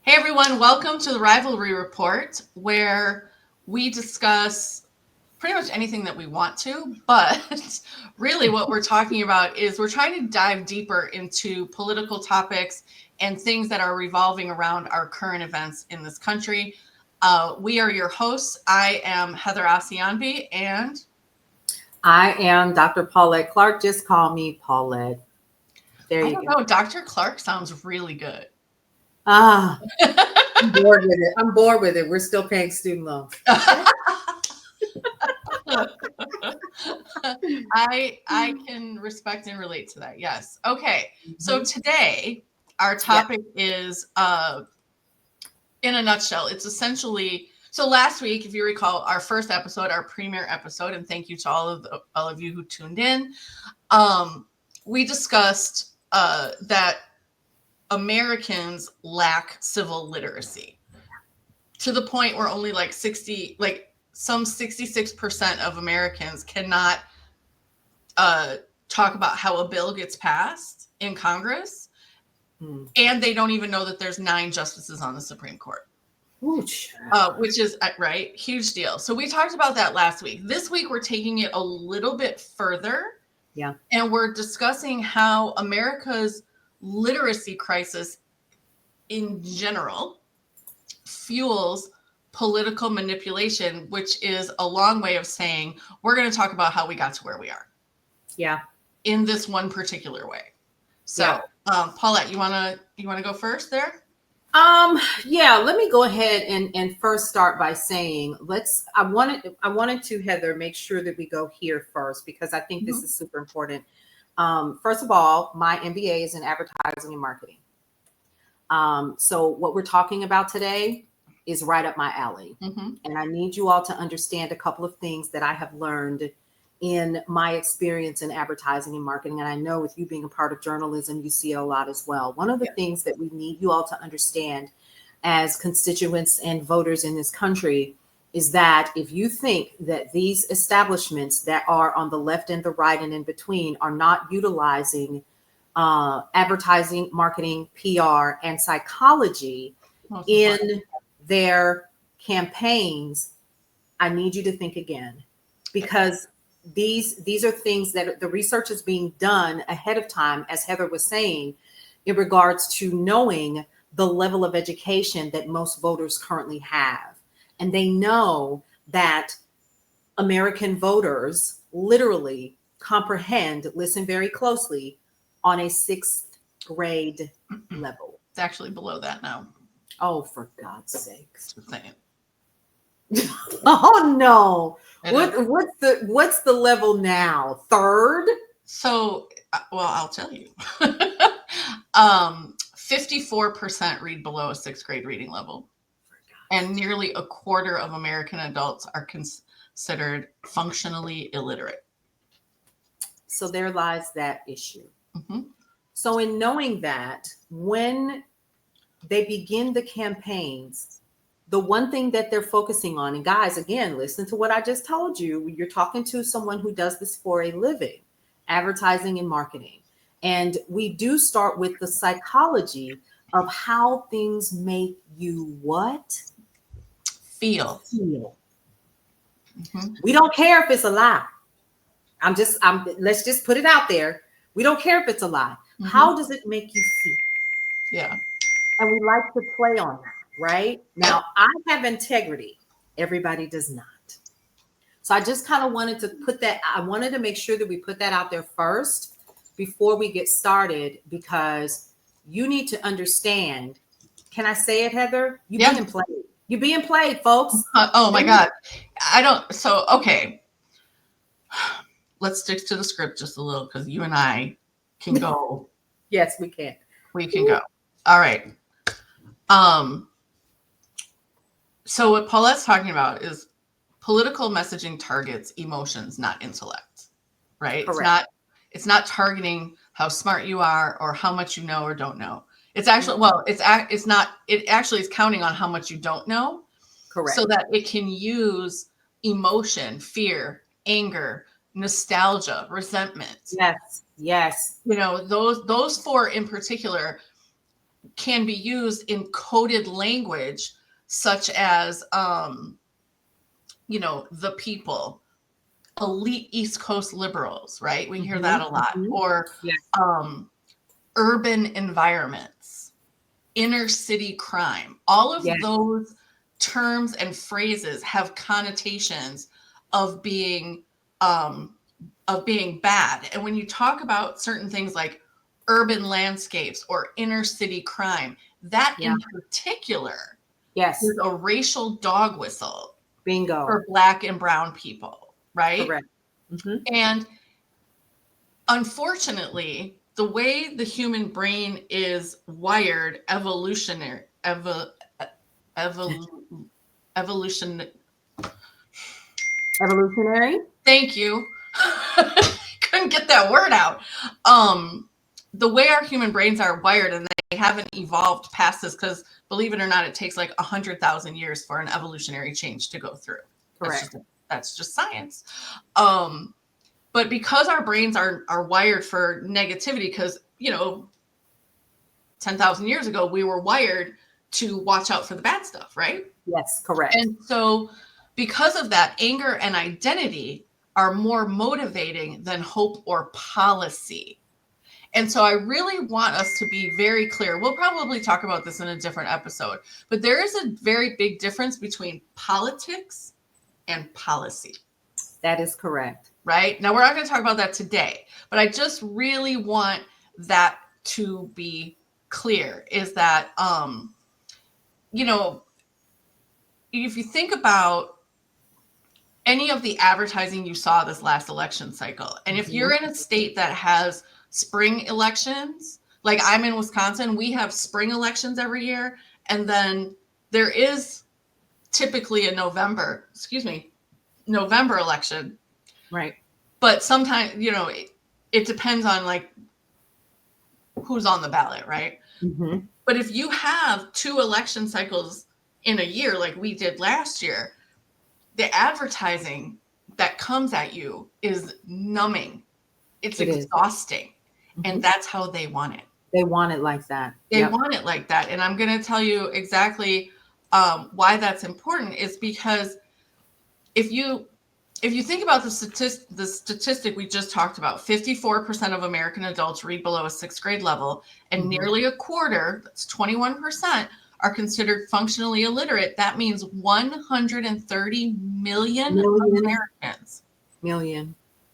Hey everyone, welcome to the Rivalry Report, where we discuss pretty much anything that we want to, but really what we're talking about is we're trying to dive deeper into political topics and things that are revolving around our current events in this country. We are your hosts. I am Heather Asianbi, and I am Dr. Paulette Clark. Just call me Paulette. There I you don't go. know, Dr. Clark sounds really good. Ah, I'm bored with it. I'm bored with it. We're still paying student loans. I can respect and relate to that. Yes. Okay. So Mhm. today our Yeah. topic is in a nutshell, it's essentially so last week, if you recall, our first episode, our premiere episode, and thank you to all of you who tuned in. We discussed that Americans lack civil literacy to the point where only like 66% of Americans cannot talk about how a bill gets passed in Congress, Hmm. and they don't even know that there's 9 justices on the Supreme Court, Ooh, which is right, huge deal. So we talked about that last week. This week we're taking it a little bit further, yeah. and we're discussing how America's literacy crisis in general fuels political manipulation, which is a long way of saying we're going to talk about how we got to where we are Yeah. in this one particular way. Yeah. So, Paulette, you wanna go first there? Yeah, let me go ahead and first start by saying I wanted to, Heather, make sure that we go here first because I think this Mhm. is super important. First of all, my MBA is in advertising and marketing. So what we're talking about today is right up my alley. Mhm. And I need you all to understand a couple of things that I have learned in my experience in advertising and marketing. And I know with you being a part of journalism, you see a lot as well. One of the Yeah. things that we need you all to understand as constituents and voters in this country is that if you think that these establishments that are on the left and the right and in between are not utilizing advertising, marketing, PR, and psychology Most in important. their campaigns, I need you to think again because these are things that the research is being done ahead of time, as Heather was saying, in regards to knowing the level of education that most voters currently have. And they know that American voters literally comprehend, listen very closely, on a sixth grade level. It's actually below that now. Oh, for God's sakes. Just saying. Oh no. It is. What's the level now? Third? So, well, I'll tell you. 54% read below a 6th grade reading level, and nearly a quarter of American adults are considered functionally illiterate. So there lies that issue. Mhm. So in knowing that, when they begin the campaigns, the one thing that they're focusing on, and guys, again, listen to what I just told you. You're talking to someone who does this for a living, advertising and marketing. And we do start with the psychology of how things make you what? Feel. Feel. Mhm. We don't care if it's a lie. Let's just put it out there. We don't care if it's a lie. Mhm. How does it make you feel? Yeah. And we like to play on that, right? Yep. Now, I have integrity. Everybody does not. So I just kind of wanted to put that, I wanted to make sure that we put that out there first before we get started because you need to understand. Can I say it, Heather? You Yeah. being played. You're being played, folks. Oh my God. I don't. So, okay. Let's stick to the script just a little because you and I can go. Yes, we can. We can go. All right. Um, so what Paulette's talking about is political messaging targets emotions, not intellect. Right? Correct. It's not targeting how smart you are or how much you know or don't know. It's actually Mhm. it's not it actually is counting on how much you don't know so Correct. that it can use emotion, fear, anger, nostalgia, resentment. Yes. Yes. Those 4 in particular can be used in coded language, such as, the people, elite East Coast liberals, right? We hear that a lot. Or Yes. Urban environments, inner city crime. All of Yes. those terms and phrases have connotations of being bad. And when you talk about certain things like urban landscapes or inner city crime, that in particular Yes. is a racial dog whistle Bingo. for Black and brown people, right? Correct. And unfortunately, the way the human brain is wired, evolutionary. Thank you. Couldn't get that word out. The way our human brains are wired, and they haven't evolved past this, because believe it or not, it takes like 100,000 years for an evolutionary change to go through. Correct. That's just science. But because our brains are wired for negativity, because 10,000 years ago we were wired to watch out for the bad stuff, right? Yes, correct. And so because of that, anger and identity are more motivating than hope or policy. And so I really want us to be very clear. We'll probably talk about this in a different episode, but there is a very big difference between politics and policy. That is correct. Right? Now, we're not going to talk about that today, but I just really want that to be clear, is that, if you think about any of the advertising you saw this last election cycle, and if you're in a state that has spring elections, like I'm in Wisconsin, we have spring elections every year, and then there is typically a November election. Right. But sometimes, it depends on like who's on the ballot, right? But if you have 2 election cycles in a year, like we did last year, the advertising that comes at you is numbing. It's exhausting. And that's how they want it. They want it like that. They want it like that. And I'm going to tell you exactly why that's important, is because if you think about the statistic we just talked about, 54% of American adults read below a 6th grade level, and nearly a quarter, that's 21%, are considered functionally illiterate. That means 130 million Americans.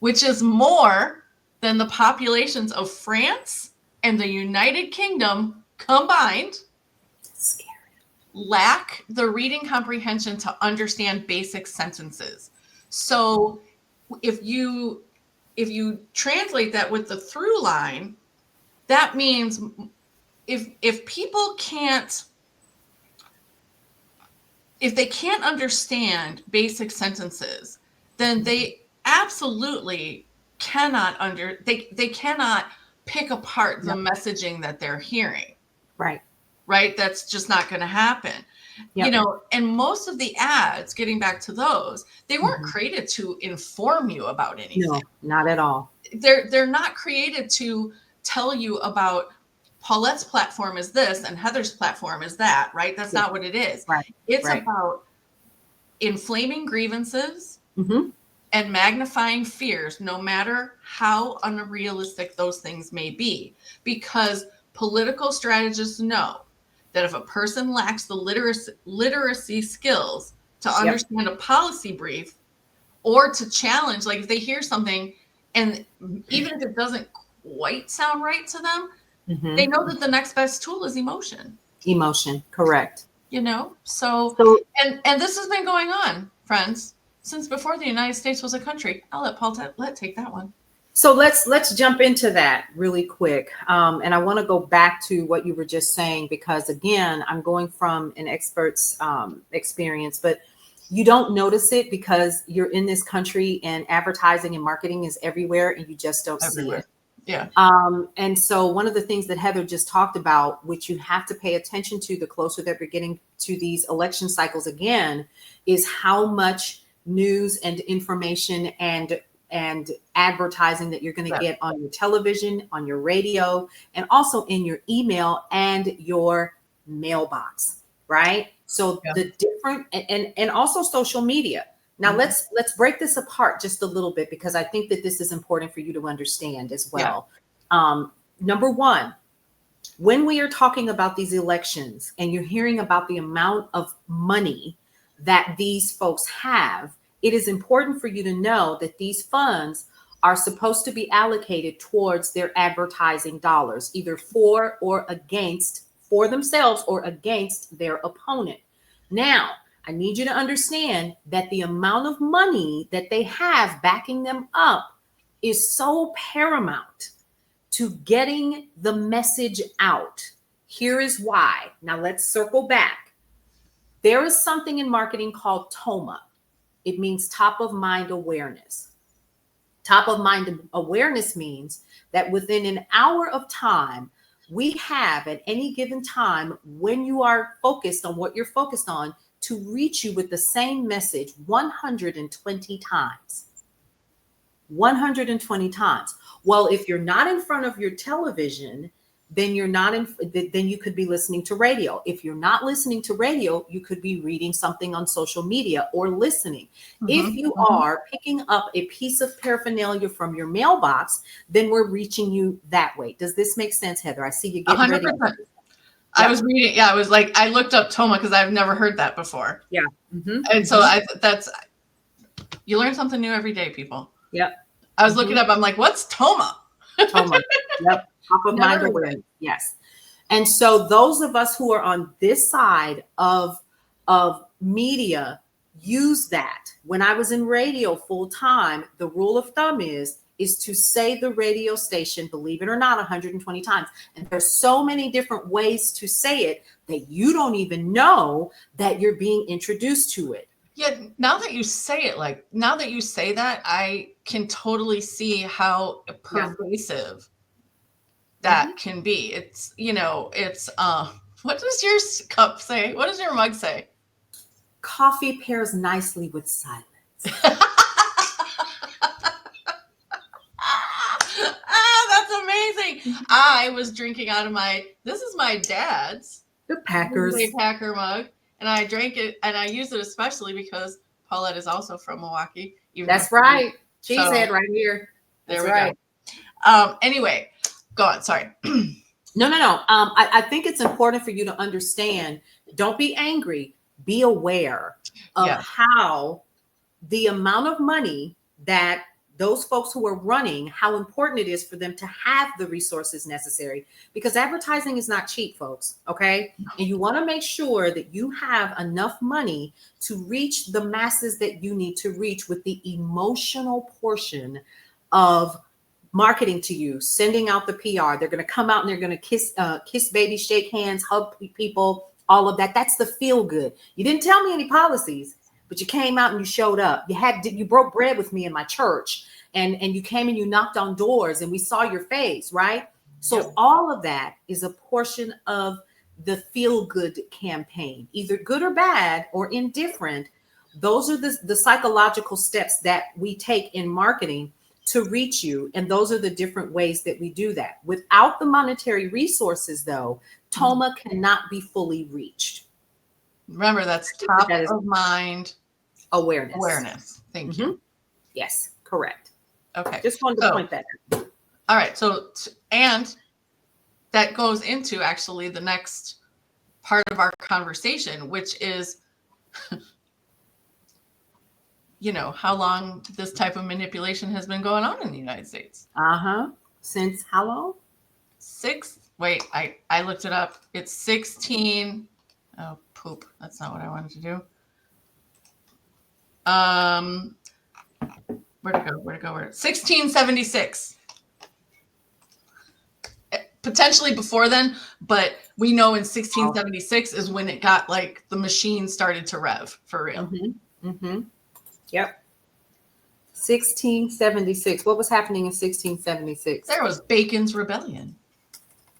Which is more than the populations of France and the United Kingdom combined. Scary. Lack the reading comprehension to understand basic sentences. So if you translate that with the through line, that means if people can't understand basic sentences, then they absolutely cannot they cannot pick apart the messaging that they're hearing. Right? That's just not going to happen. And most of the ads, getting back to those, they weren't created to inform you about anything. No, not at all. They're not created to tell you about Paulette's platform is this and Heather's platform is that, right? That's not what it is. It's about inflaming grievances and magnifying fears, no matter how unrealistic those things may be, because political strategists know that if a person lacks the literacy skills to understand a policy brief or to challenge, like if they hear something and even if it doesn't quite sound right to them, they know that the next best tool is emotion. Correct. So and this has been going on, friends, since before the United States was a country. I'll let Paulette take that one. So let's jump into that really quick. And I want to go back to what you were just saying, because again, I'm going from an expert's experience, but you don't notice it because you're in this country and advertising and marketing is everywhere and you just don't see it. Yeah. And so one of the things that Heather just talked about, which you have to pay attention to the closer that we're getting to these election cycles again, is how much news and information and and advertising that you're going to Yeah. get on your television, on your radio, and also in your email and your mailbox, right? So Yeah. the different and also social media. Now let's break this apart just a little bit, because I think that this is important for you to understand as well. Number one, when we are talking about these elections and you're hearing about the amount of money that these folks have, it is important for you to know that these funds are supposed to be allocated towards their advertising dollars, either for or against, for themselves or against their opponent. Now, I need you to understand that the amount of money that they have backing them up is so paramount to getting the message out. Here is why. Now let's circle back. There is something in marketing called TOMA. It means top of mind awareness. Top of mind awareness means that within an hour of time, we have at any given time, when you are focused on what you're focused on, to reach you with the same message 120 times. 120 times. Well, if you're not in front of your television, then then you could be listening to radio. If you're not listening to radio, you could be reading something on social media or listening. If you are picking up a piece of paraphernalia from your mailbox, then we're reaching you that way. Does this make sense, Heather? I see you getting 100%. ready. I was reading. Yeah, I was like, I looked up TOMA because I've never heard that before. Yeah. And so you learn something new every day, people. Yep. I was looking up. I'm like, what's TOMA? TOMA. Yep. Top of mind awareness. Yes. And so those of us who are on this side of media use that. When I was in radio full time, the rule of thumb is to say the radio station, believe it or not, 120 times. And there's so many different ways to say it that you don't even know that you're being introduced to it. Yeah, now that you say it, now that you say that, I can totally see how pervasive that can be. It's, what does your cup say? What does your mug say? Coffee pairs nicely with silence. That's amazing. I was drinking out of this is my dad's. The Packers. Packer mug. And I drank it, and I use it especially because Paulette is also from Milwaukee. That's right. Cheesehead right here. There we go. Anyway, go on. Sorry. No. I think it's important for you to understand. Don't be angry. Be aware of how the amount of money that those folks who are running, how important it is for them to have the resources necessary, because advertising is not cheap, folks. Okay. And you want to make sure that you have enough money to reach the masses that you need to reach with the emotional portion of marketing to you, sending out the PR. They're going to come out and they're going to kiss babies, shake hands, hug people, all of that. That's the feel good. You didn't tell me any policies, but you came out and you showed up. You broke bread with me in my church, and you came and you knocked on doors and we saw your face, right? So all of that is a portion of the feel good campaign, either good or bad or indifferent. Those are the psychological steps that we take in marketing to reach you. And those are the different ways that we do that. Without the monetary resources, though, TOMA cannot be fully reached. Remember, that's top of mind awareness. Thank you. Yes, correct. Okay. Just wanted to point that out. All right. So, and that goes into actually the next part of our conversation, which is, how long this type of manipulation has been going on in the United States. Since how long? I looked it up. It's 16. Oh, poop. That's not what I wanted to do. Where'd it go? 1676. Potentially before then, but we know in 1676 is when it got the machine started to rev for real. Yep. 1676. What was happening in 1676? There was Bacon's Rebellion.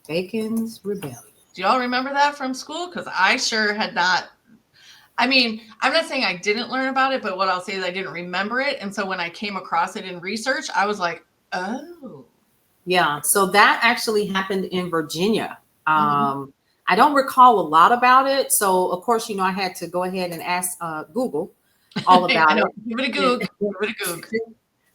Bacon's Rebellion. Do y'all remember that from school? Because I sure had not. I mean, I'm not saying I didn't learn about it, but what I'll say is I didn't remember it. And so when I came across it in research, I was like, oh. Yeah. So that actually happened in Virginia. Mhm. I don't recall a lot about it. So of course, I had to go ahead and ask Google all I about know. it. Give it a goog. Give it a goog.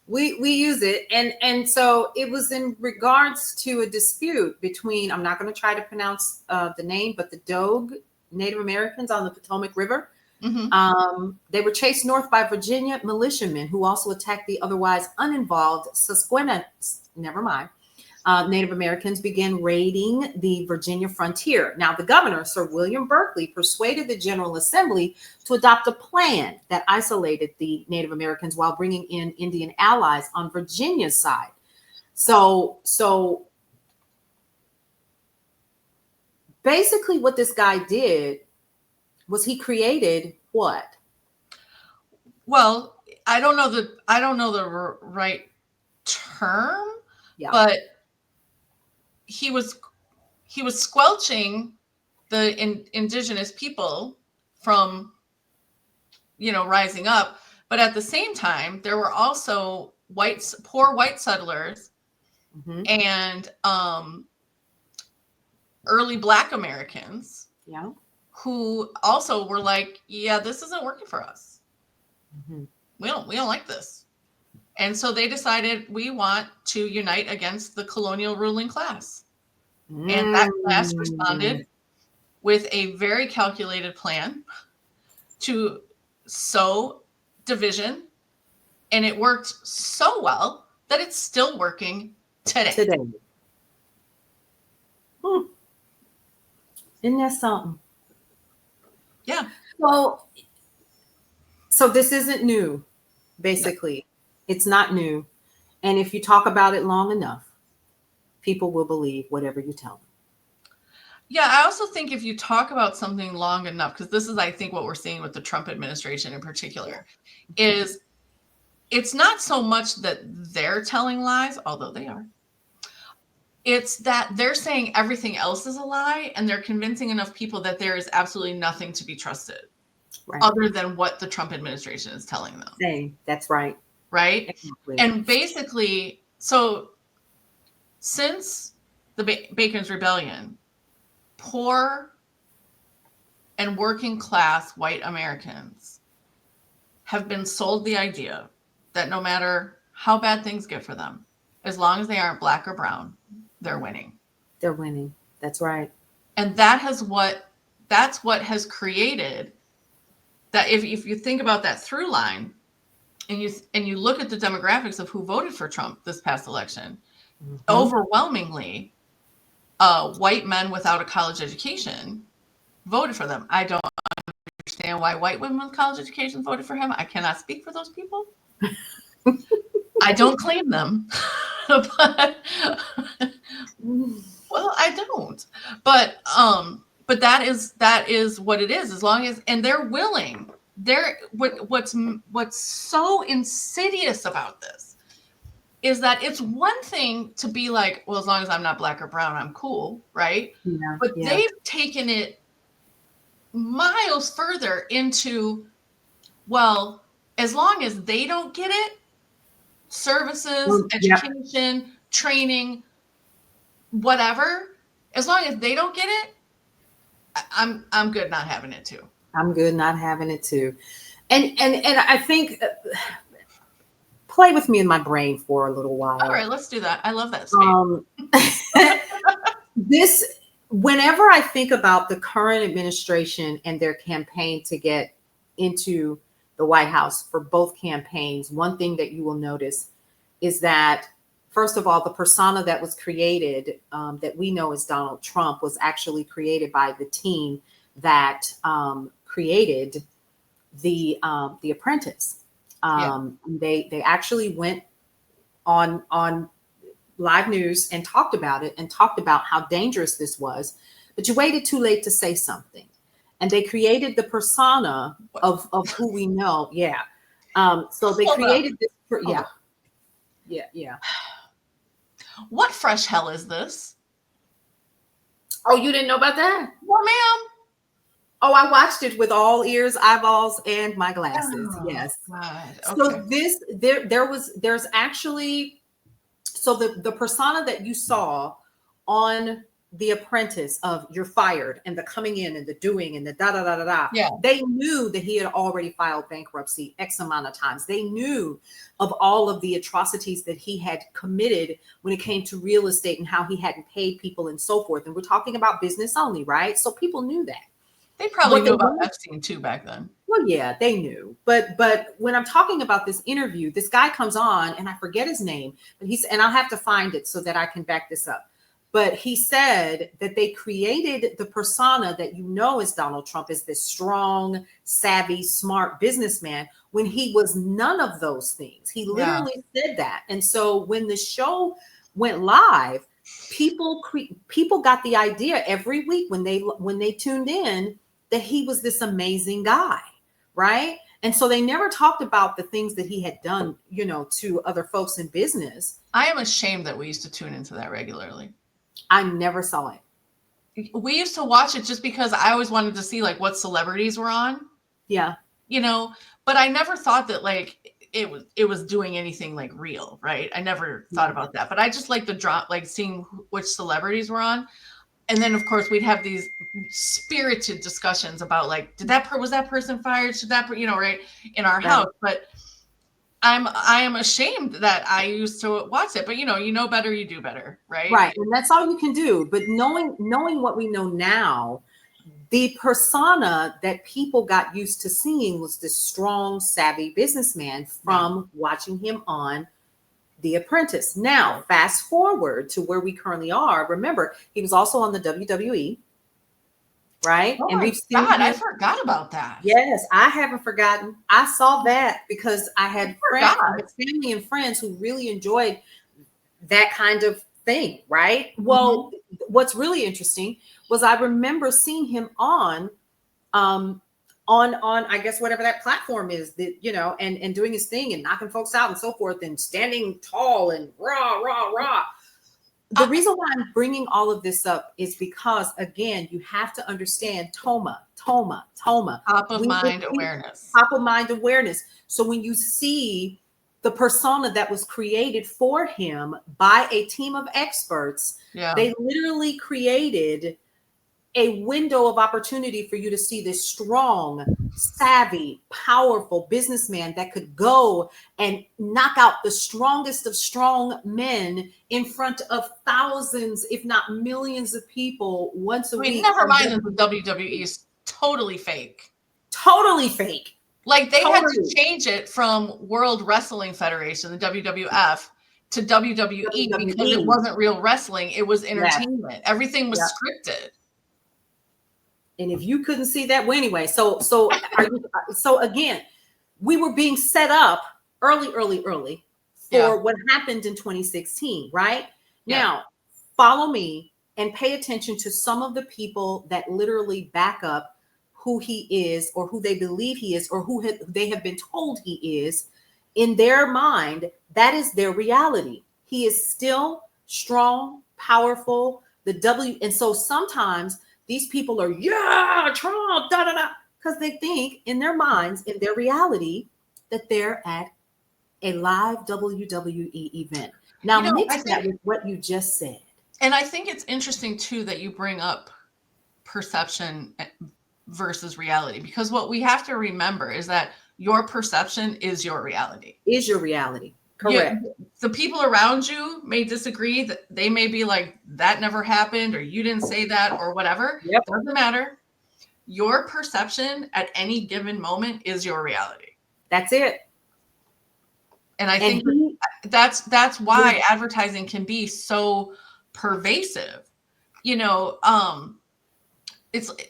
We use it, and so it was in regards to a dispute between, I'm not going to try to pronounce the name, but the Dogue Native Americans on the Potomac River. Hmm. They were chased north by Virginia militiamen who also attacked the otherwise uninvolved Susquehanna. Never mind. Native Americans began raiding the Virginia frontier. Now, the governor, Sir William Berkeley, persuaded the General Assembly to adopt a plan that isolated the Native Americans while bringing in Indian allies on Virginia's side. So basically, what this guy did was he created what? Well, I don't know the right term, Yeah. but he was he was squelching the indigenous people from rising up, but at the same time there were also poor white settlers Mm-hmm. and early Black Americans Yeah. who also were like, yeah, this isn't working for us. Mm-hmm. We don't like this. And so they decided we want to unite against the colonial ruling class. And that class Mm. responded with a very calculated plan to sow division. And it worked so well that it's still working today. Today. Hmm. Isn't that something? Yeah. Well, so this isn't new, No. basically. It's not new. And if you talk about it long enough, people will believe whatever you tell them. Yeah, I also think if you talk about something long enough, because this is, I think, what we're seeing with the Trump administration in particular, is it's not so much that they're telling lies, although they are. It's that they're saying everything else is a lie, and they're convincing enough people that there is absolutely nothing to be trusted Right. other than what the Trump administration is telling them. Same. That's right. Right. Exactly. And basically, so since the Bacon's Rebellion, poor and working class white Americans have been sold the idea that no matter how bad things get for them, as long as they aren't Black or brown, they're winning. They're winning. That's right. And that's what has created that. If you think about that through line and you look at the demographics of who voted for Trump this past election, Mm-hmm. overwhelmingly white men without a college education voted for them. I don't understand why white women with college education voted for him. I cannot speak for those people. I don't claim them, but well, I don't. But that is what it is. As long as, and they're willing. What's so insidious about this is that it's one thing to be like, well, as long as I'm not Black or brown, I'm cool, right? Yeah. But Yeah. they've taken it miles further into, well, as long as they don't get it, services, Yeah. education, training, whatever, as long as they don't get it, I'm good not having it too. I'm good not having it too. And I think play with me in my brain for a little while. All right, let's do that. I love that space. This, whenever I think about the current administration and their campaign to get into the White House for both campaigns, one thing that you will notice is that, first of all, the persona that was created, that we know as Donald Trump, was actually created by the team that created the Apprentice. They actually went on live news and talked about it and talked about how dangerous this was, but you waited too late to say something. And they created the persona of who we know. Yeah. So they created this. Yeah. What fresh hell is this? Oh, you didn't know about that? Well, ma'am. Oh, I watched it with all ears, eyeballs, and my glasses. Oh Yes. God. Okay. So there's actually, so the persona that you saw on The Apprentice of you're fired and the coming in and the doing and the da da da da da, Yeah. they knew that he had already filed bankruptcy X amount of times. They knew of all of the atrocities that he had committed when it came to real estate and how he hadn't paid people and so forth. And we're talking about business only, right? So people knew that. They probably What they knew about wanted, Epstein too back then. well, yeah, they knew. But when I'm talking about this interview, this guy comes on and I forget his name, but and I'll have to find it so that I can back this up. But he said that they created the persona that you know as Donald Trump as this strong, savvy, smart businessman when he was none of those things. He literally said that. And so when the show went live, people got the idea every week when they tuned in that he was this amazing guy, right? And so they never talked about the things that he had done, to other folks in business. I am ashamed that we used to tune into that regularly. I never saw it. We used to watch it just because I always wanted to see like what celebrities were on. Yeah. But I never thought that like it was doing anything like real, right? I never thought about that. But I just like the drop, like seeing which celebrities were on. And then of course we'd have these spirited discussions about like, was that person fired? Should that, right, in our house. But I am ashamed that I used to watch it, but you know better, you do better, right? Right. And that's all you can do. But knowing what we know now, the persona that people got used to seeing was this strong, savvy businessman from watching him on The Apprentice. Now, fast forward to where we currently are. Remember, he was also on the WWE. Right. Oh and my we've seen God, him. I forgot about that. Yes, I haven't forgotten. I saw that because I had family and friends who really enjoyed that kind of thing. Right. Mm-hmm. Well, what's really interesting was I remember seeing him on I guess whatever that platform is that, and doing his thing and knocking folks out and so forth and standing tall and rah, rah, rah. The reason why I'm bringing all of this up is because, again, you have to understand Toma. Top of mind awareness. Top of mind awareness. So when you see the persona that was created for him by a team of experts, they literally created a window of opportunity for you to see this strong, savvy, powerful businessman that could go and knock out the strongest of strong men in front of thousands, if not millions of people once a week. Never mind that the WWE is totally fake. Totally fake. Like they had to change it from World Wrestling Federation, the WWF, to WWE because it wasn't real wrestling. It was entertainment. Everything was scripted. And if you couldn't see that, well, anyway, so again, we were being set up early for what happened in 2016, right? Now, follow me and pay attention to some of the people that literally back up who he is or who they believe he is or who they have been told he is. In their mind, that is their reality. He is still strong, powerful, and so sometimes these people are, Trump, da, da, da, because they think in their minds, in their reality, that they're at a live WWE event. Now, mix that with what you just said. And I think it's interesting, too, that you bring up perception versus reality, because what we have to remember is that your perception is your reality. Is your reality. Correct. The people around you may disagree, that they may be like, that never happened, or you didn't say that, or whatever. Doesn't matter. Your perception at any given moment is your reality. That's it. And I think that's why advertising can be so pervasive. It's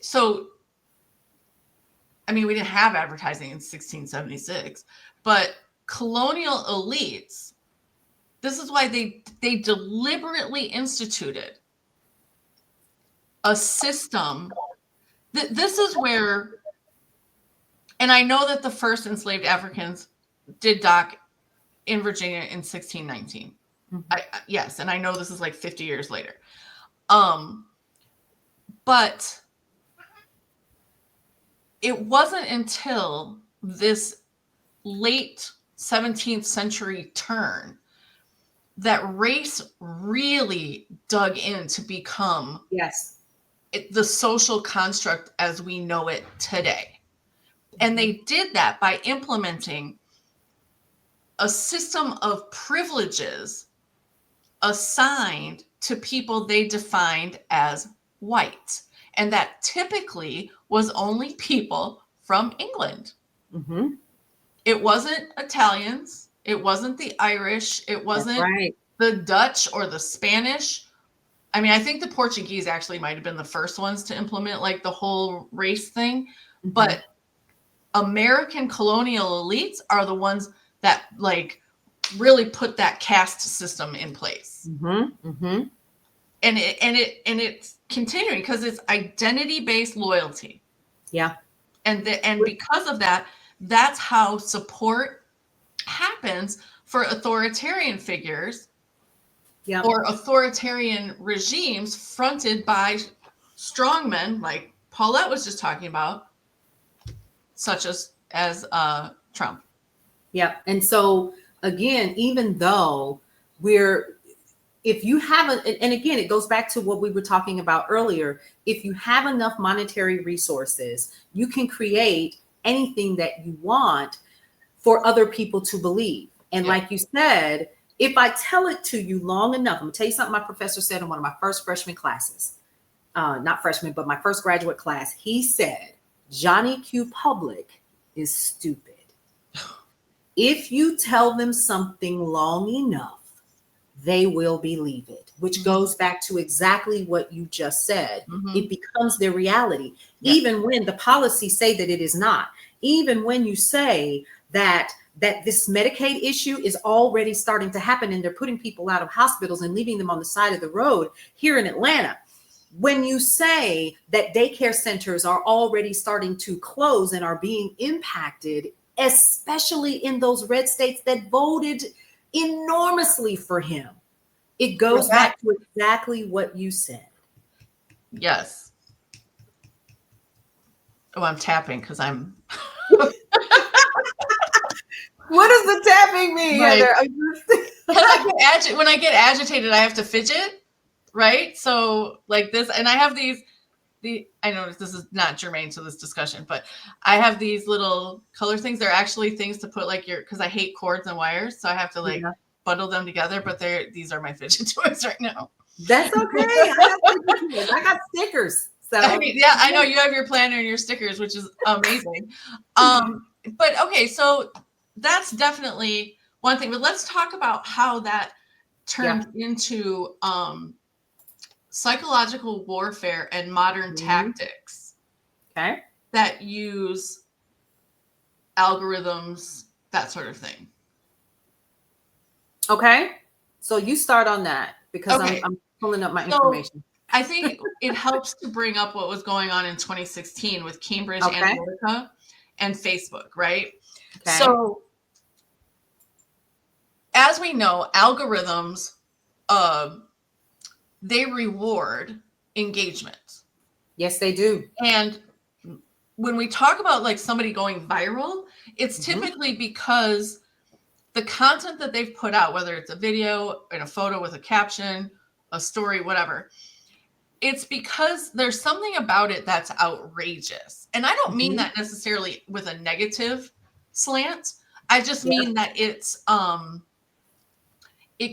so, we didn't have advertising in 1676, but colonial elites, this is why they deliberately instituted a system. This is where, and I know that the first enslaved Africans did dock in Virginia in 1619. Yes, and I know this is like 50 years later. But it wasn't until this late 17th century turn that race really dug in to become Yes. the social construct as we know it today. And they did that by implementing a system of privileges assigned to people they defined as white. And that typically was only people from England. Mm-hmm. It wasn't Italians. It wasn't the Irish. It wasn't right. the Dutch or the Spanish. I mean, I think the Portuguese actually might have been the first ones to implement like the whole race thing. Mm-hmm. But American colonial elites are the ones that like really put that caste system in place. Mm-hmm. Mm-hmm. And it's continuing because it's identity-based loyalty. Yeah. And because of that, that's how support happens for authoritarian figures or authoritarian regimes fronted by strongmen like Paulette was just talking about, such as Trump. Yeah. And so again, even though if you have and again, it goes back to what we were talking about earlier. If you have enough monetary resources, you can create anything that you want for other people to believe. And like you said, if I tell it to you long enough, I'm gonna tell you something my professor said in one of my first freshman classes, not freshman, but my first graduate class. He said, Johnny Q. Public is stupid. If you tell them something long enough, they will believe it, which goes back to exactly what you just said. It becomes their reality, even when the policies say that it is not. Even when you say that this Medicaid issue is already starting to happen and they're putting people out of hospitals and leaving them on the side of the road here in Atlanta. When you say that daycare centers are already starting to close and are being impacted, especially in those red states that voted enormously for him, it goes back to exactly what you said. Yes. Oh, I'm tapping because I'm. What does the tapping mean? Right. Yeah, when I get agitated, I have to fidget, right? So like this, and I have I know this is not germane to this discussion, but I have these little color things. They're actually things to put like because I hate cords and wires, so I have to bundle them together. But these are my fidget toys right now. That's okay. I got stickers. So I mean, yeah, I know you have your planner and your stickers, which is amazing. But okay, so that's definitely one thing. But let's talk about how that turned into psychological warfare and modern tactics that use algorithms, that sort of thing. Okay. So you start on that because I'm pulling up my information. I think it helps to bring up what was going on in 2016 with Cambridge Analytica and Facebook, right? Okay. So as we know, algorithms, they reward engagement. Yes, they do. And when we talk about like somebody going viral, it's typically because the content that they've put out, whether it's a video and a photo with a caption, a story, whatever, it's because there's something about it that's outrageous. And I don't mean that necessarily with a negative slant. I just mean that it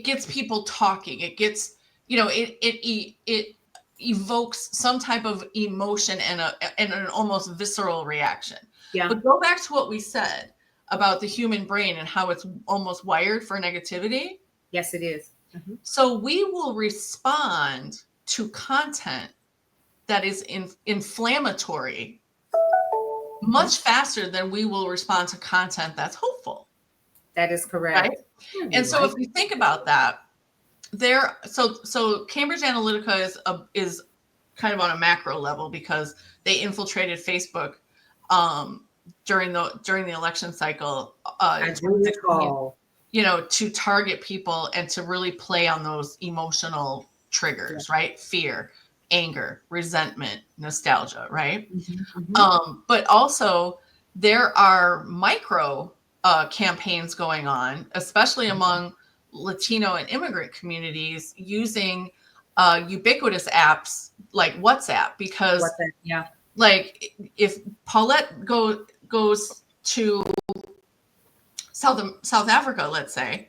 gets people talking. It gets, it evokes some type of emotion and an almost visceral reaction. Yeah. But go back to what we said about the human brain and how it's almost wired for negativity. Yes, it is. So we will respond to content that is inflammatory much faster than we will respond to content that's hopeful. That is correct. Right? And so if you think about that, so Cambridge Analytica is kind of on a macro level because they infiltrated Facebook during the election cycle to target people and to really play on those emotional triggers, right? Fear, anger, resentment, nostalgia, right? Mm-hmm. But also there are micro campaigns going on, especially among Latino and immigrant communities, using ubiquitous apps like WhatsApp, because What the, yeah. like if Paulette goes to South Africa, let's say,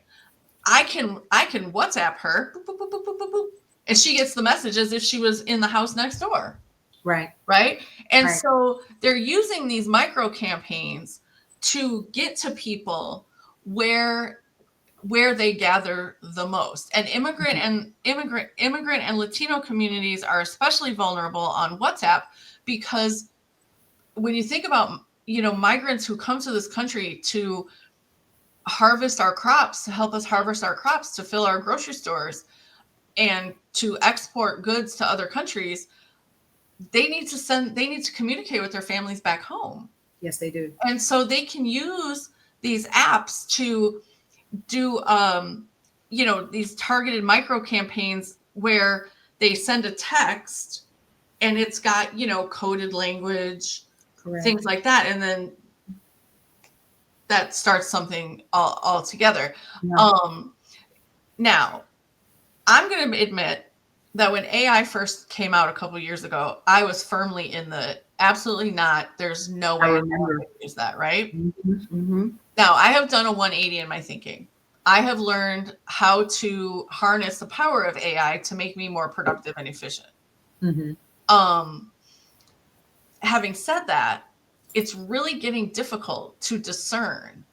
I can WhatsApp her, boop, boop, boop, boop, boop, boop, boop, and she gets the message as if she was in the house next door. Right. Right. And Right. so they're using these micro campaigns to get to people where they gather the most. And immigrant and Latino communities are especially vulnerable on WhatsApp, because when you think about, migrants who come to this country to harvest our crops, to help us harvest our crops, to fill our grocery stores, and to export goods to other countries, they need to communicate with their families back home. Yes, they do. And so they can use these apps to do these targeted micro campaigns where they send a text and it's got coded language. Correct. Things like that, and then that starts something all together. Yeah. Now I'm going to admit that when AI first came out a couple of years ago, I was firmly in the absolutely not. There's no way I can use that, right? Mm-hmm, mm-hmm. Now, I have done a 180 in my thinking. I have learned how to harness the power of AI to make me more productive and efficient. Mm-hmm. Having said that, it's really getting difficult to discern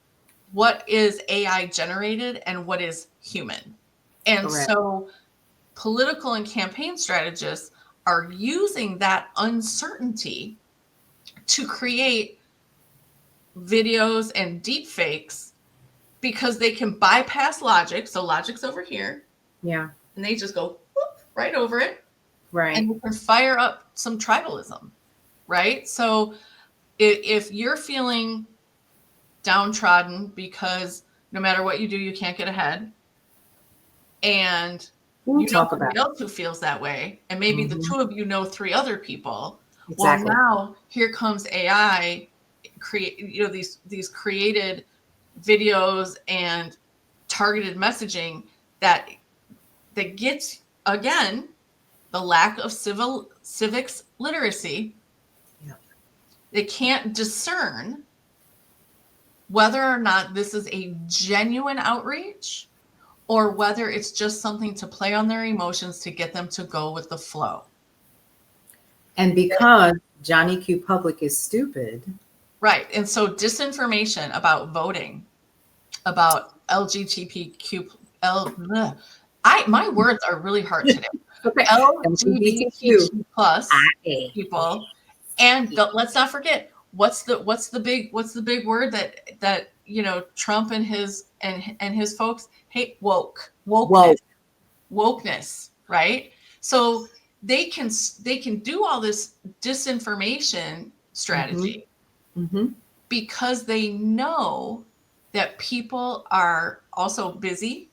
what is AI generated and what is human. And correct. So political and campaign strategists are using that uncertainty to create videos and deep fakes, because they can bypass logic. So logic's over here. Yeah. And they just go whoop, right over it. Right. And you can fire up some tribalism, right? So if you're feeling downtrodden because no matter what you do, you can't get ahead, and you know somebody else who feels that way, and maybe the two of you know three other people. Exactly. Well, now here comes AI, create these created videos and targeted messaging that gets, again, the lack of civics literacy. Yeah. They can't discern whether or not this is a genuine outreach or whether it's just something to play on their emotions to get them to go with the flow. And because Johnny Q. Public is stupid. Right. And so disinformation about voting, about LGBTQ, my words are really hard today. Okay. LGBTQ plus people. And let's not forget, what's the big word that Trump and his folks hate? Wokeness, right? So they can do all this disinformation strategy because they know that people are also busy.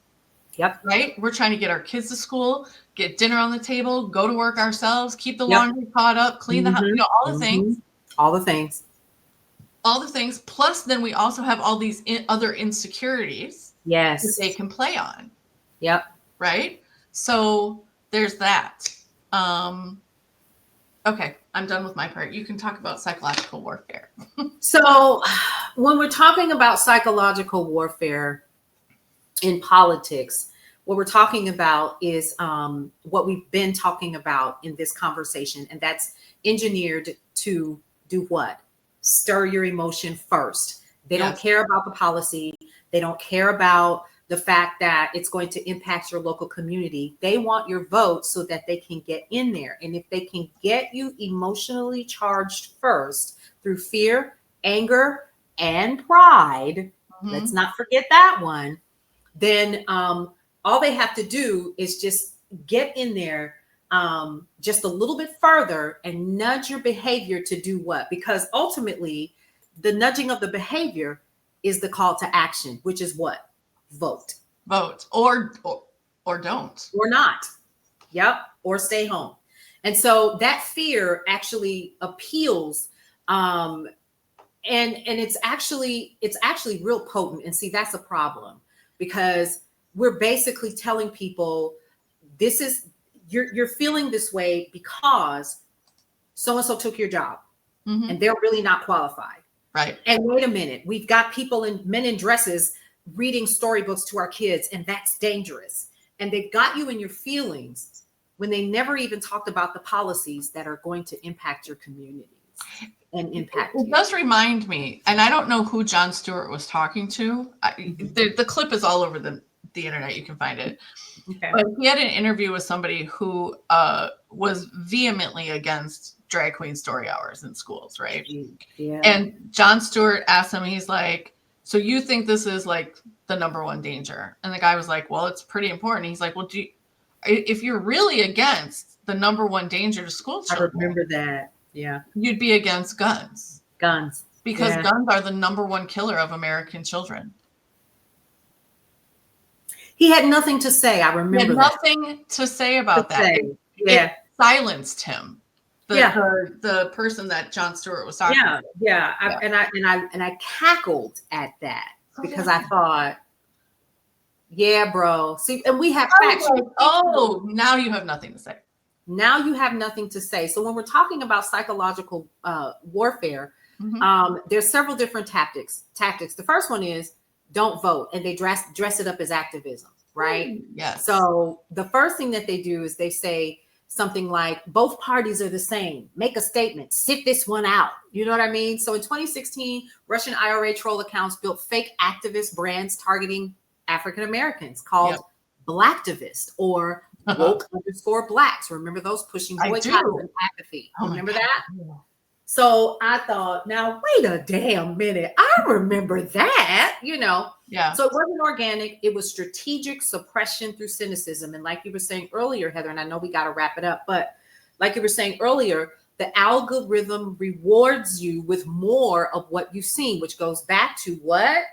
Yep. Right? We're trying to get our kids to school, get dinner on the table, go to work ourselves, keep the laundry caught up, clean the house, all the things. All the things. All the things. Plus, then we also have all these other insecurities. Yes. That they can play on. Yep. Right? So there's that. Okay, I'm done with my part. You can talk about psychological warfare. So when we're talking about psychological warfare in politics, what we're talking about is what we've been talking about in this conversation, and that's engineered to do what? Stir your emotion first. They don't care about the policy. They don't care about the fact that it's going to impact your local community. They want your vote so that they can get in there. And if they can get you emotionally charged first through fear, anger, and pride, let's not forget that one, then all they have to do is just get in there just a little bit further and nudge your behavior to do what? Because ultimately, the nudging of the behavior is the call to action, which is what? Vote. Vote or don't. Or not. Yep. Or stay home. And so that fear actually appeals, and it's actually real potent. And see, that's a problem, because we're basically telling people this is, you're feeling this way because so and so took your job, and they're really not qualified. Right. And wait a minute, we've got people men in dresses reading storybooks to our kids, and that's dangerous. And they've got you in your feelings when they never even talked about the policies that are going to impact your communities and impact it you. does remind me, and I don't know who Jon Stewart was talking to. The clip is all over the internet. You can find it. Okay. But he had an interview with somebody who was vehemently against drag queen story hours in schools, right? Yeah. And Jon Stewart asked him, he's like, so you think this is like the number one danger? And the guy was like, well, it's pretty important. He's like, well, if you're really against the number one danger to school children, I remember that. Yeah. You'd be against guns. Guns. Because guns are the number one killer of American children. He had nothing to say. I remember He had nothing to say about that. It silenced him. The person that Jon Stewart was talking about. Yeah. And I cackled at that, because I thought, yeah, bro. See, and we have facts. Like, oh, now you have nothing to say. Now you have nothing to say. So when we're talking about psychological warfare, there's several different tactics. The first one is don't vote, and they dress it up as activism, right? Yes. So the first thing that they do is they say something like, both parties are the same. Make a statement. Sit this one out. You know what I mean? So in 2016, Russian IRA troll accounts built fake activist brands targeting African Americans called Blacktivist or woke_blacks. Remember those, pushing boycotts and apathy? Remember that? Yeah. So I thought, now wait a damn minute. I remember that, Yeah. So it wasn't organic. It was strategic suppression through cynicism. And like you were saying earlier, Heather, and I know we got to wrap it up, but like you were saying earlier, the algorithm rewards you with more of what you've seen, which goes back to what?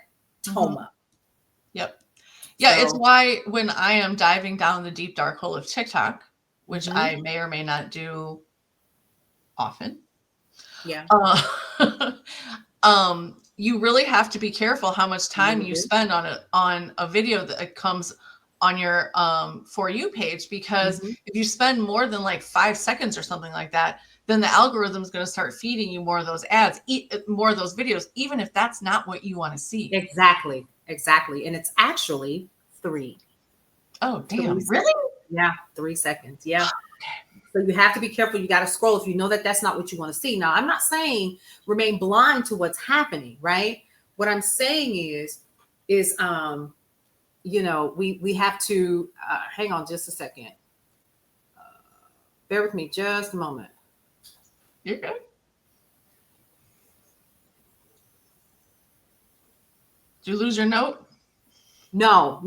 Toma. Yep. Yeah, it's why when I am diving down the deep dark hole of TikTok, which I may or may not do often. Yeah. You really have to be careful how much time you spend on a video that comes on your For You page, because if you spend more than like 5 seconds or something like that, then the algorithm is going to start feeding you more of those ads, more of those videos, even if that's not what you want to see. Exactly. And it's actually 3. Oh, damn. Really? Yeah. 3 seconds. Yeah. Okay. So you have to be careful. You got to scroll if you know that that's not what you want to see. Now, I'm not saying remain blind to what's happening, right? What I'm saying is we have to hang on just a second. Bear with me just a moment. You're good. Did you lose your note? No.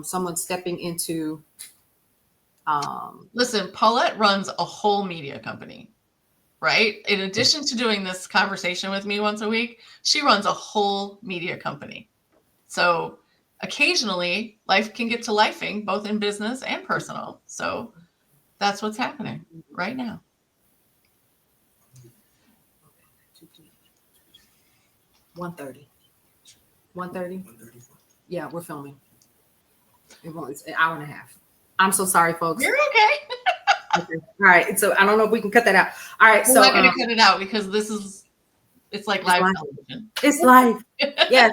Someone's stepping into. Listen, Paulette runs a whole media company, right? In addition to doing this conversation with me once a week, she runs a whole media company. So occasionally life can get to lifing, both in business and personal. So that's what's happening right now. $1:30. Yeah, we're filming. It's an hour and a half. I'm so sorry, folks. You're okay. Okay. All right. So I don't know if we can cut that out. All right. We're not going to cut it out because it's like live television. It's live. Yes.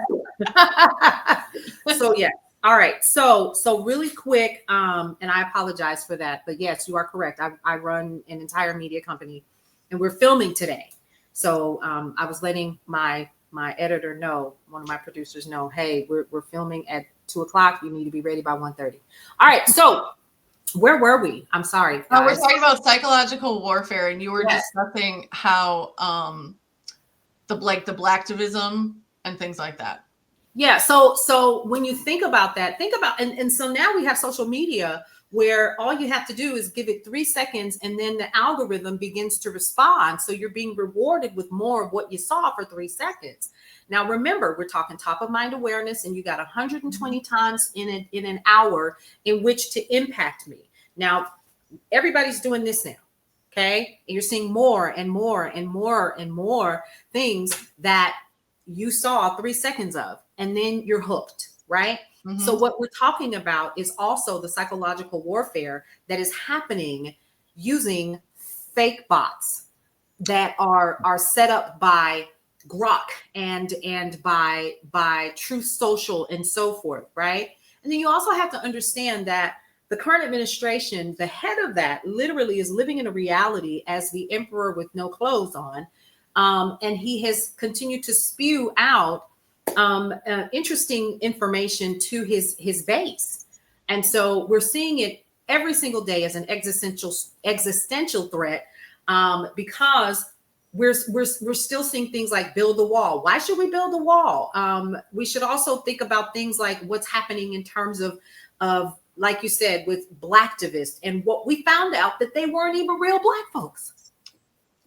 So yeah. All right. So really quick, and I apologize for that, but yes, you are correct. I run an entire media company, and we're filming today. So I was letting my editor know, one of my producers know, hey, we're filming at 2:00. You need to be ready by 1:30. All right. So where were we? I'm sorry, guys. We're talking about psychological warfare, and you were discussing how the blacktivism and things like that. Yeah. So when you think about that, and so now we have social media where all you have to do is give it 3 seconds, and then the algorithm begins to respond. So you're being rewarded with more of what you saw for 3 seconds. Now, remember, we're talking top of mind awareness, and you got 120 times in an hour in which to impact me. Now, everybody's doing this now. Okay. And you're seeing more and more and more and more things that you saw 3 seconds of, and then you're hooked, right? Mm-hmm. So what we're talking about is also the psychological warfare that is happening using fake bots that are set up by Grok and by Truth Social and so forth, right? And then you also have to understand that the current administration, the head of that, literally is living in a reality as the emperor with no clothes on, and he has continued to spew out interesting information to his base, and so we're seeing it every single day as an existential threat, because we're still seeing things like build the wall. Why should we build a wall? We should also think about things like what's happening in terms of like you said with Blacktivists, and what we found out that they weren't even real Black folks.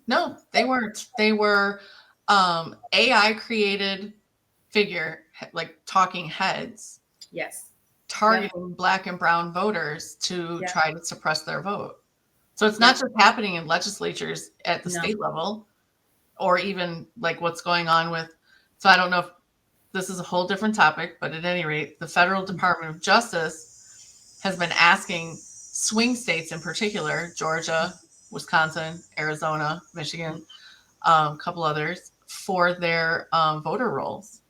No, they weren't. They were AI created figure, like talking heads. Yes. Targeting Black and brown voters to try to suppress their vote. So it's not just happening in legislatures at the state level, or even like what's going on with, so I don't know if this is a whole different topic, but at any rate, the Federal Department of Justice has been asking swing states in particular, Georgia, Wisconsin, Arizona, Michigan, a couple others, for their voter rolls.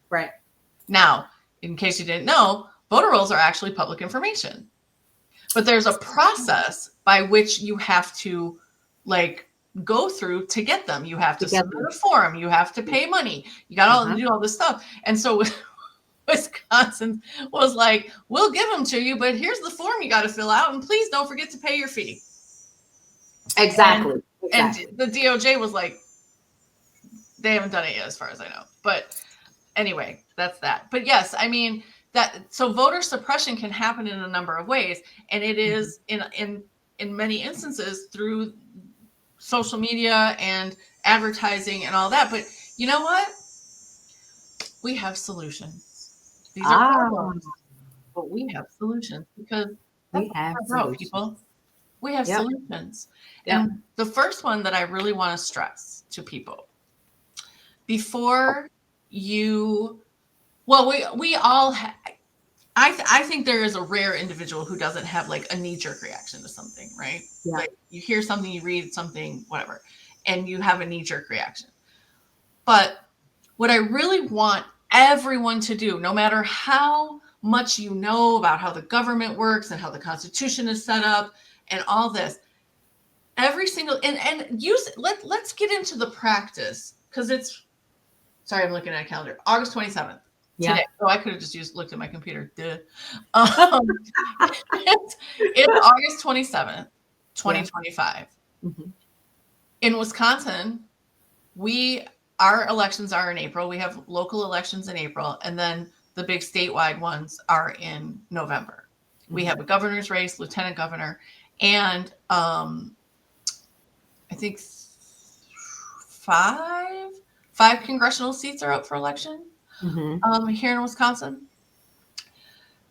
Right. Now, in case you didn't know, voter rolls are actually public information. But there's a process by which you have to like go through to get them. You have to submit a form, you have to pay money, you got all to do all this stuff. And so Wisconsin was like, we'll give them to you, but here's the form you got to fill out, and please don't forget to pay your fee. Exactly. And the DOJ was like, they haven't done it yet as far as I know. But anyway, that's that. But yes, I mean, so voter suppression can happen in a number of ways, and it is in many instances through social media and advertising and all that. But you know what? We have solutions. These are problems, but we have solutions, because we have broke people. We have solutions. And the first one that I really want to stress to people before you, well, we all I think there is a rare individual who doesn't have like a knee-jerk reaction to something, right? Yeah. Like you hear something, you read something, whatever, and you have a knee-jerk reaction. But what I really want everyone to do, no matter how much you know about how the government works and how the Constitution is set up and all this, every single and use let's get into the practice, because it's, sorry, I'm looking at a calendar, August 27th. Today. So I could have just looked at my computer. It's August 27th, 2025. Mm-hmm. In Wisconsin, our elections are in April. We have local elections in April, and then the big statewide ones are in November. Mm-hmm. We have a governor's race, lieutenant governor, and I think five congressional seats are up for election. Mm-hmm. Here in Wisconsin.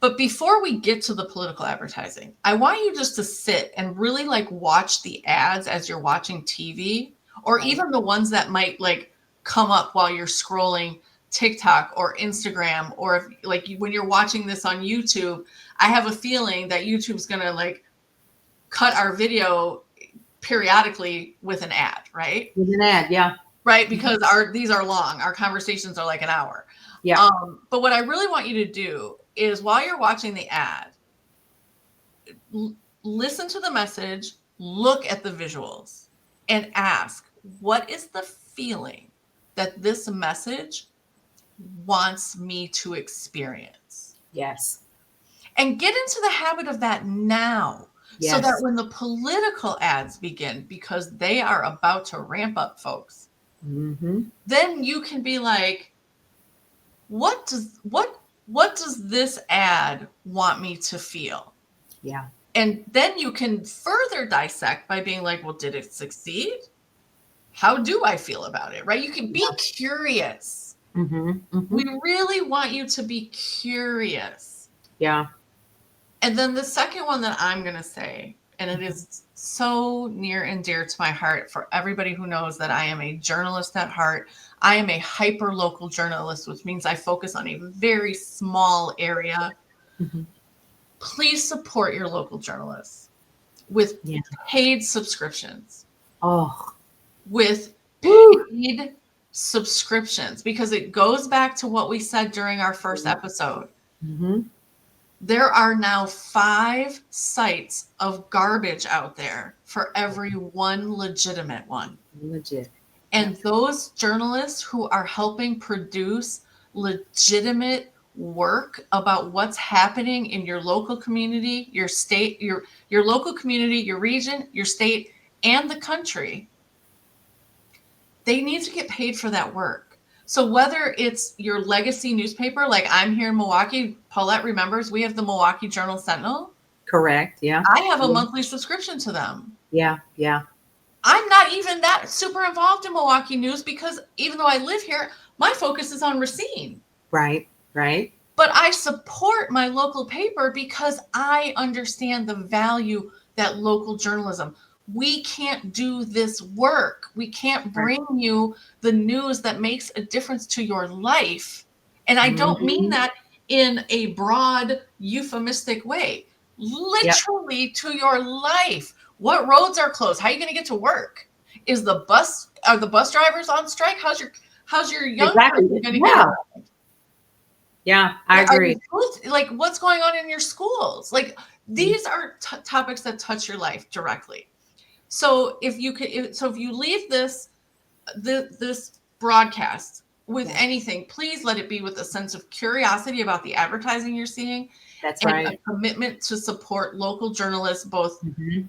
But before we get to the political advertising, I want you just to sit and really like watch the ads as you're watching TV, or even the ones that might like come up while you're scrolling TikTok or Instagram, or if like when you're watching this on YouTube. I have a feeling that YouTube's gonna like cut our video periodically with an ad, right? With an ad, yeah. Right, because these are long. Our conversations are like an hour. Yeah. But what I really want you to do is, while you're watching the ad, listen to the message, look at the visuals, and ask, what is the feeling that this message wants me to experience? Yes. And get into the habit of that now. Yes. So that when the political ads begin, because they are about to ramp up, folks, mm-hmm. then you can be like, what does this ad want me to feel? Yeah. And then you can further dissect by being like, well, did it succeed? How do I feel about it? Right? You can be curious. Mm-hmm. Mm-hmm. We really want you to be curious. Yeah. And then the second one that I'm going to say, and it is so near and dear to my heart for everybody who knows that I am a journalist at heart. I am a hyper local journalist, which means I focus on a very small area. Mhm. Please support your local journalists with Yeah. paid subscriptions, Oh. with Woo. paid subscriptions, because it goes back to what we said during our first episode. Mhm. There are now 5 sites of garbage out there for every one legitimate one. Legit. And those journalists who are helping produce legitimate work about what's happening in your local community, your state, your local community, your region, your state, and the country, they need to get paid for that work. So whether it's your legacy newspaper, like I'm here in Milwaukee, Paulette remembers we have the Milwaukee Journal Sentinel. Correct. Yeah. I have a Yeah. monthly subscription to them. Yeah. Yeah. I'm not even that super involved in Milwaukee news because even though I live here, my focus is on Racine. Right. Right. But I support my local paper because I understand the value that local journalism. We can't do this work. We can't bring you the news that makes a difference to your life. And I don't mean Mhm. that in a broad, euphemistic way. Literally to your life. What roads are closed? How are you going to get to work? Are the bus drivers on strike? How's your young Exactly. person going to Yeah. get around? Yeah. I agree. Like what's going on in your schools? Like these are topics that touch your life directly. So if you leave this broadcast with anything, please let it be with a sense of curiosity about the advertising you're seeing. That's and right. a commitment to support local journalists, both Mhm.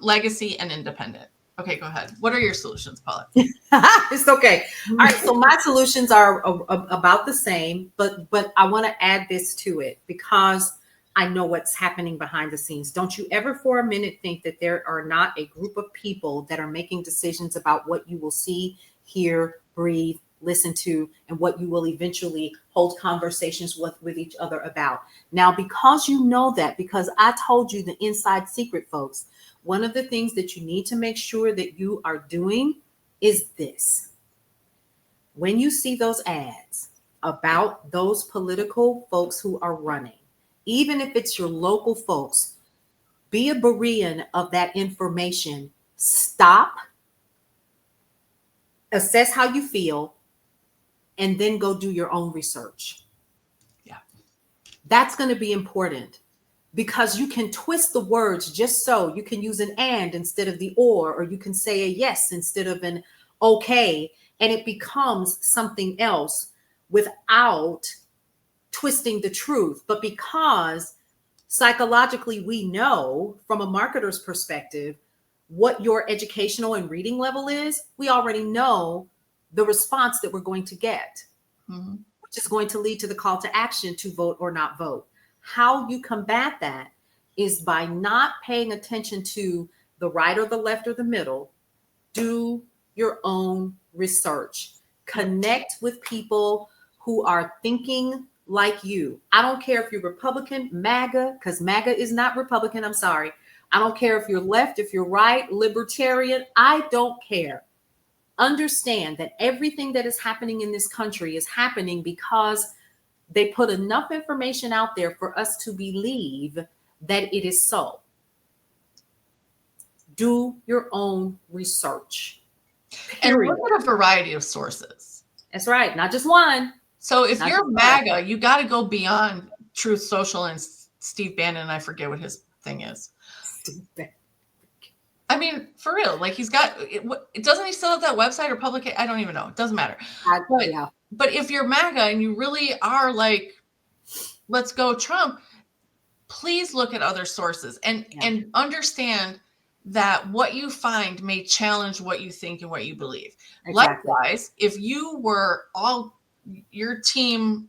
legacy and independent. Okay, go ahead. What are your solutions, Paula? It's okay. All right. So my solutions are about the same, but I want to add this to it because I know what's happening behind the scenes. Don't you ever for a minute think that there are not a group of people that are making decisions about what you will see, hear, breathe, listen to, and what you will eventually hold conversations with each other about. Now, because you know that, because I told you the inside secret, folks, one of the things that you need to make sure that you are doing is this. When you see those ads about those political folks who are running, even if it's your local folks, be a Berean of that information. Stop, assess how you feel, and then go do your own research. Yeah. That's going to be important because you can twist the words just so. You can use an and instead of the or you can say a yes instead of an okay, and it becomes something else without twisting the truth. But because psychologically we know from a marketer's perspective what your educational and reading level is, we already know the response that we're going to get, which is going to lead to the call to action to vote or not vote. How you combat that is by not paying attention to the right or the left or the middle. Do your own research. Connect with people who are thinking like you. I don't care if you're Republican, MAGA, because MAGA is not Republican. I'm sorry. I don't care if you're left, if you're right, libertarian. I don't care. Understand that everything that is happening in this country is happening because they put enough information out there for us to believe that it is so. Do your own research. Period. And look at a variety of sources. That's right. Not just one. So if Not you're just one. MAGA, you got to go beyond Truth Social and Steve Bannon. I forget what his thing is. Stupid. I mean, for real, like he's got, doesn't he still have that website or public? I don't even know. It doesn't matter. Yeah. But if you're MAGA and you really are like, let's go Trump, please look at other sources and understand that what you find may challenge what you think and what you believe. Exactly. Likewise, if you were your team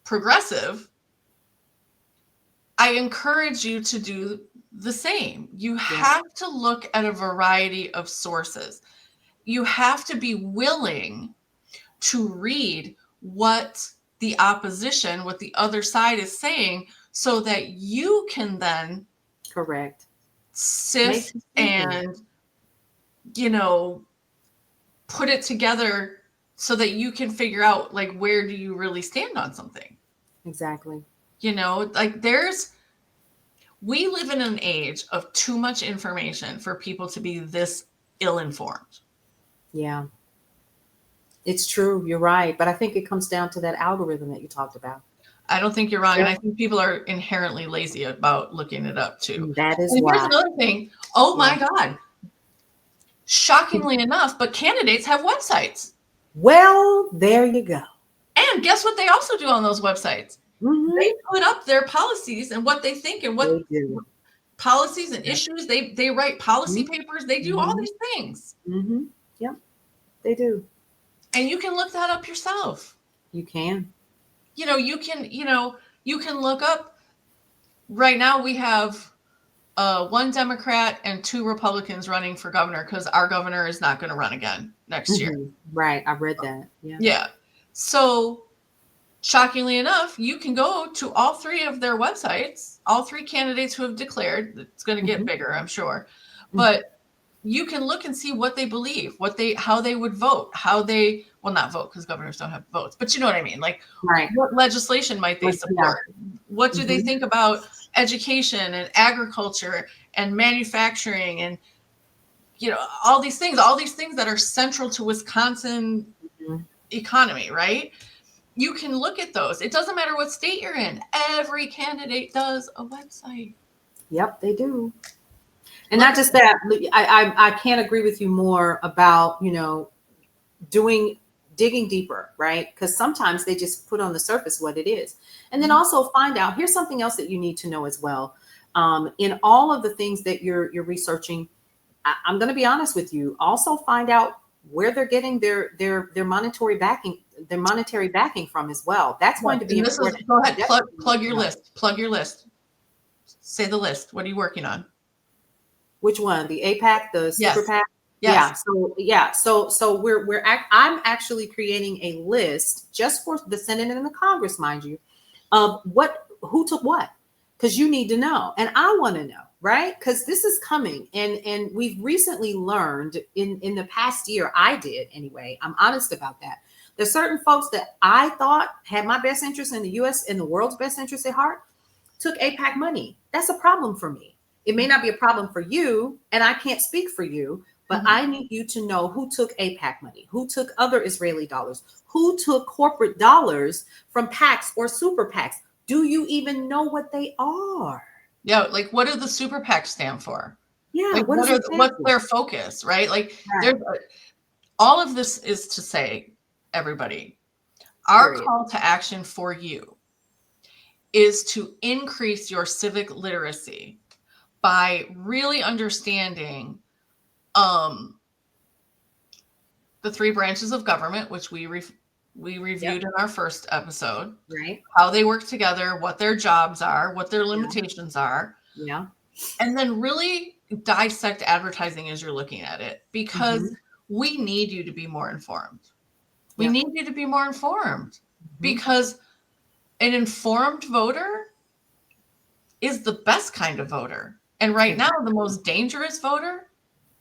progressive, I encourage you to do the same. You have to look at a variety of sources. You have to be willing to read what the opposition, what the other side is saying, so that you can then Correct. sift and, put it together so that you can figure out, like, where do you really stand on something? Exactly. Like we live in an age of too much information for people to be this ill-informed. Yeah. It's true. You're right. But I think it comes down to that algorithm that you talked about. I don't think you're wrong. And I think people are inherently lazy about looking it up too. That is and why. Here's another thing. Oh my God. Shockingly enough, but candidates have websites. Well, there you go. And guess what they also do on those websites? Mm-hmm. They put up their policies and what they think and what they do. Policies and issues. They write policy papers. They do all these things. Mm-hmm. Yep, they do. And you can look that up yourself. You can. You can look up. Right now we have 1 Democrat and 2 Republicans running for governor because our governor is not going to run again next year. Right. I read that. Yeah. Yeah. So shockingly enough, you can go to all 3 of their websites, all 3 candidates who have declared. It's going to get bigger, I'm sure. But you can look and see what they believe, how they would vote, not vote because governors don't have votes, but you know what I mean? Like, what legislation might they support? Yeah. What do they think about education and agriculture and manufacturing and, all these things that are central to Wisconsin economy, right? You can look at those. It doesn't matter what state you're in. Every candidate does a website. Yep, they do. And not just that, I can't agree with you more about, digging deeper, right? Because sometimes they just put on the surface what it is. And then also find out, here's something else that you need to know as well. In all of the things that you're researching, I'm going to be honest with you, also find out where they're getting their monetary backing from as well. That's going to be important. Go ahead, plug your list. Plug your list. Say the list. What are you working on? Which one? The APAC, the Super PAC? Yes. I'm actually creating a list just for the Senate and the Congress, mind you, of who took what, because you need to know, and I want to know, right? Because this is coming, and we've recently learned in the past year. I did anyway. I'm honest about that. There's certain folks that I thought had my best interest in the U.S. and the world's best interest at heart took APAC money. That's a problem for me. It may not be a problem for you, and I can't speak for you, but I need you to know who took APAC money, who took other Israeli dollars, who took corporate dollars from PACs or super PACs. Do you even know what they are? Yeah, like what do the super PACs stand for? Yeah, like what's their focus, right? Like all of this is to say, everybody, our call to action for you is to increase your civic literacy by really understanding the 3 branches of government, which we reviewed in our first episode, right? How they work together, what their jobs are, what their limitations are. Yeah. And then really dissect advertising as you're looking at it, because we need you to be more informed. We need you to be more informed because an informed voter is the best kind of voter. And right now, the most dangerous voter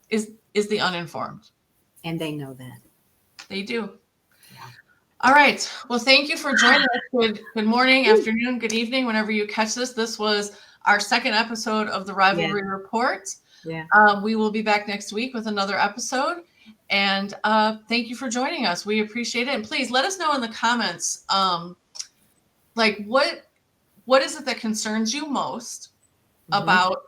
is the uninformed. And they know that. They do. Yeah. All right. Well, thank you for joining us. Good morning, afternoon, good evening, whenever you catch this. This was our 2nd episode of the Rivalry Report. Yeah. We will be back next week with another episode. And thank you for joining us. We appreciate it. And please let us know in the comments, like what is it that concerns you most about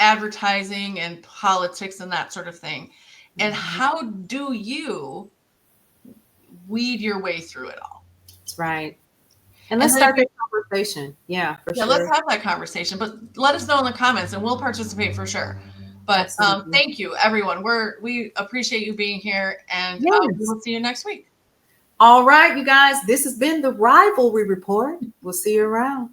advertising and politics and that sort of thing, and how do you weed your way through it all? That's right. And let's start that conversation. Yeah, for sure. Let's have that conversation, but let us know in the comments and we'll participate for sure. But thank you, everyone. We appreciate you being here, and we will see you next week. All right, you guys, this has been the Rivalry Report. We'll see you around.